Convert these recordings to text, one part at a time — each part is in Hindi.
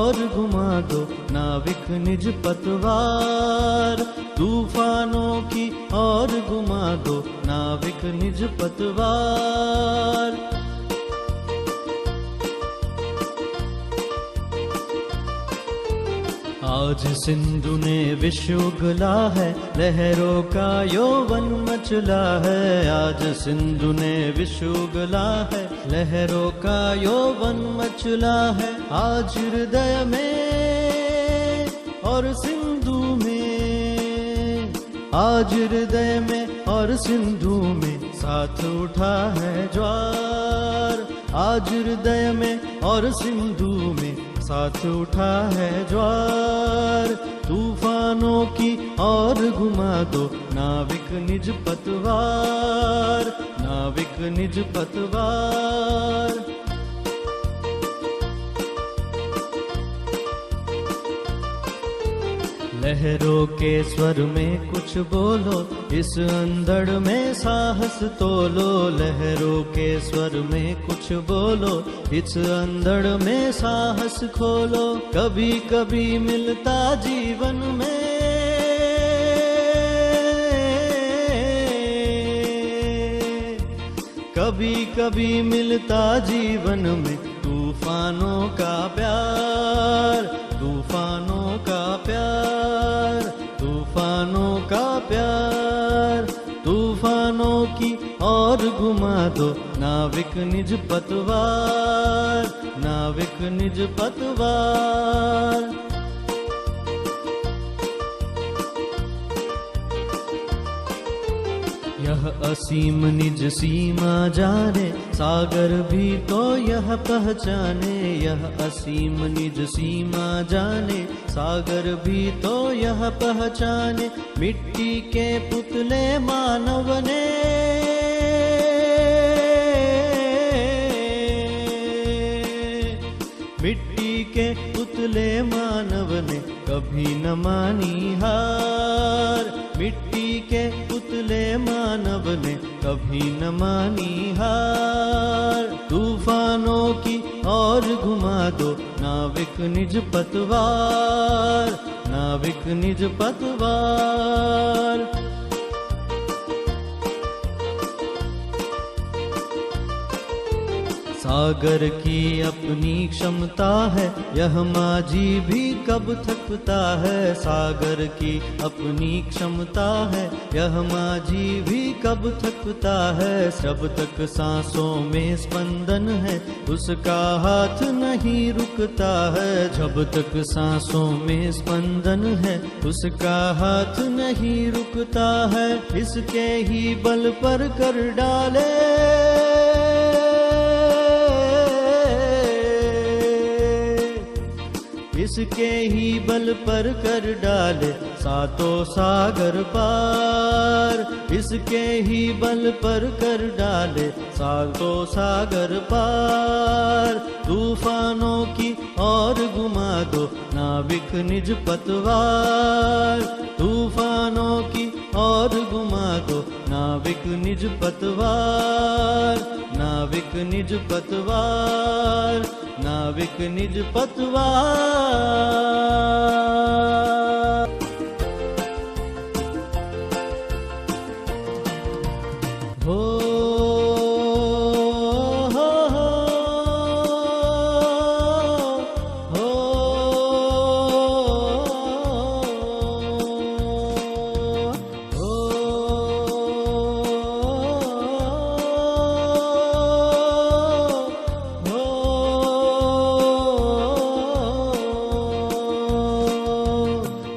और घुमा दो नाविक निज पतवार। तूफानों की और घुमा दो नाविक निज पतवार। आज सिंधु ने विश्व उगला है, लहरों का यौवन मचला है। आज सिंधु ने विश्व उगला है, लहरों का यौवन मचला है। आज हृदय में और सिंधु में, आज हृदय में और सिंधु में साथ उठा है ज्वार। आज हृदय में और सिंधु में साथ उठा है ज्वार। तूफानों की और घुमा दो नाविक निज पतवार, नाविक निज पतवार। लहरों के स्वर में कुछ बोलो, इस अंधड़ में साहस तोलो। लहरों के स्वर में कुछ बोलो, इस अंधड़ में साहस खोलो। कभी कभी मिलता जीवन में, कभी कभी मिलता जीवन में तूफानों का प्यार, तूफानों का प्यार, तूफानों का प्यार। तूफानों की और घुमा दो नाविक निज पतवार, नाविक निज पतवार। यह असीम निज सीमा जाने, सागर भी तो यह पहचाने। यह असीम निज सीमा जाने, सागर भी तो यह पहचाने। मिट्टी के पुतले मानव ने, मिट्टी के पुतले मानव ने कभी न मानी हार। मिट्टी के पुतले मानव ने कभी न मानी हार। तूफानों की और घुमा दो नाविक निज पतवार, नाविक निज पतवार। सागर की अपनी क्षमता है, यह माझी भी कब थकता है। सागर की अपनी क्षमता है, यह माझी भी कब थकता है। जब तक सांसों में स्पंदन है, उसका हाथ नहीं रुकता है। जब तक सांसों में स्पंदन है, उसका हाथ नहीं रुकता है। इसके ही बल पर कर डाले, इसके ही बल पर कर डाले सातों सागर पार। इसके ही बल पर कर डाले सातों सागर पार। तूफानों की और घुमा दो नाविक निज पतवार। तूफानों की और घुमा दो नाविक निज पतवार, नाविक निज पतवार, नाविक निज पतवार। हो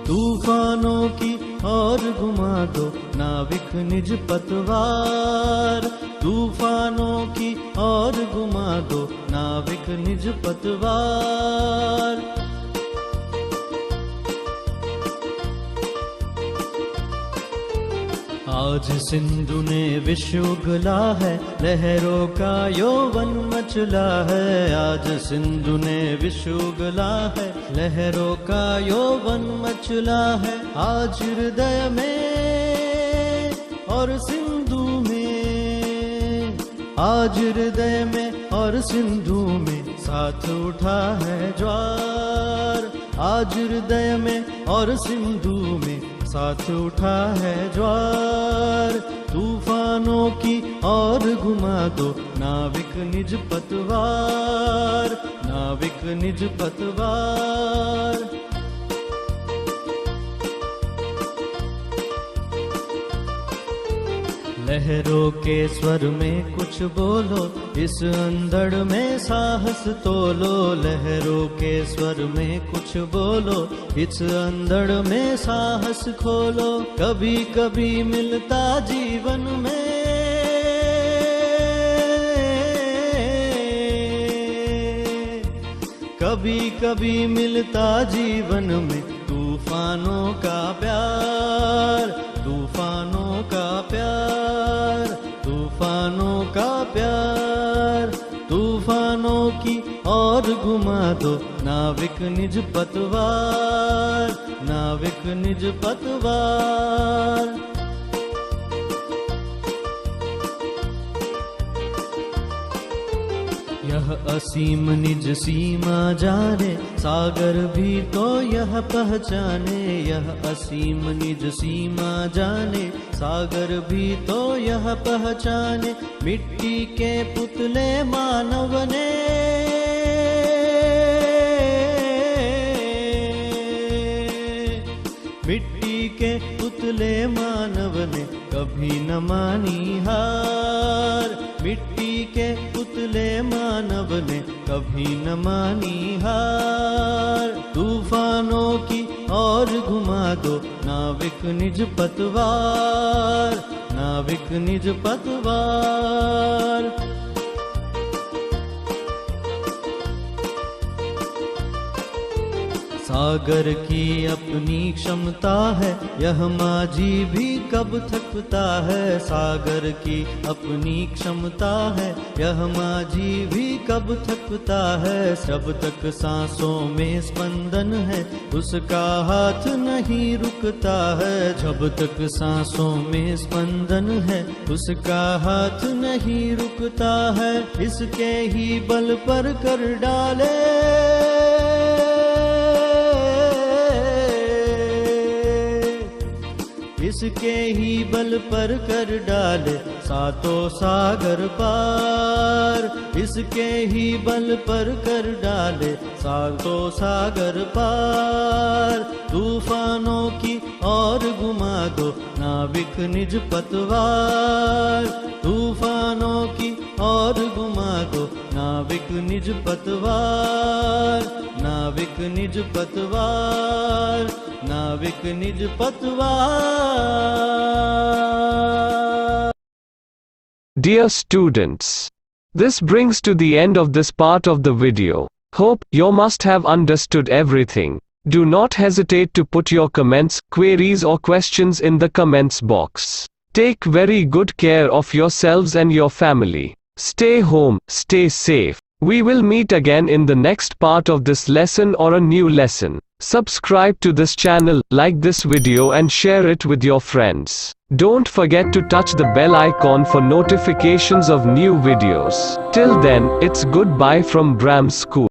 तूफानों की और घुमा दो नाविक निज पतवार। तूफानों की और घुमा दो नाविक निज पतवार। आज सिंधु ने विश्व उगला है, लहरों का यौवन मचला है। आज सिंधु ने विश्व उगला है, लहरों का यौवन मचला है। आज हृदय में और सिंधु में, आज हृदय में और सिंधु में साथ उठा है ज्वार। आज हृदय में और सिंधु में साथ उठा है ज्वार। तूफानों की और घुमा दो नाविक निज पतवार, नाविक निज पतवार। लहरों के स्वर में कुछ बोलो, इस अंधड़ में साहस तोलो। लहरों के स्वर में कुछ बोलो, इस अंधड़ में साहस खोलो। कभी कभी मिलता जीवन में, कभी कभी मिलता जीवन में तूफानों का प्यार, तूफानों का प्यार, तूफानों का प्यार। तूफानों की और घुमा दो नाविक निज पतवार, नाविक निज पतवार। यह असीम निज सीमा जाने, सागर भी तो यह पहचाने। यह असीम निज सीमा जाने, सागर भी तो यह पहचाने। मिट्टी के पुतले मानव ने, मिट्टी के पुतले मानव ने कभी न मानी हार। मिट्टी के पुतले मानव ने कभी न मानी हार। तूफानों की और घुमा दो नाविक निज पतवार, नाविक निज पतवार। सागर की अपनी क्षमता है, यह माझी भी कब थकता है। सागर की अपनी क्षमता है, यह माझी भी कब थकता है। जब तक सांसों में स्पंदन है, उसका हाथ नहीं रुकता है। जब तक सांसों में स्पंदन है, उसका हाथ नहीं रुकता है। इसके ही बल पर कर डाले, इसके ही बल पर कर डाले सातों सागर पार। इसके ही बल पर कर डाले सातों सागर पार। तूफानों की और घुमा दो नाविक निज पतवार। तूफानों की और घुमा दो नाविक निज पतवार, नाविक निज पतवार, नाविक निज पतवार। Dear students, this brings to the end of this part of the video. Hope you must have understood everything. Do not hesitate to put your comments, queries or questions in the comments box. Take very good care of yourselves and your family. Stay home, stay safe. We will meet again in the next part of this lesson or a new lesson. Subscribe to this channel, like this video and share it with your friends. Don't forget to touch the bell icon for notifications of new videos. Till then, it's goodbye from Bram School.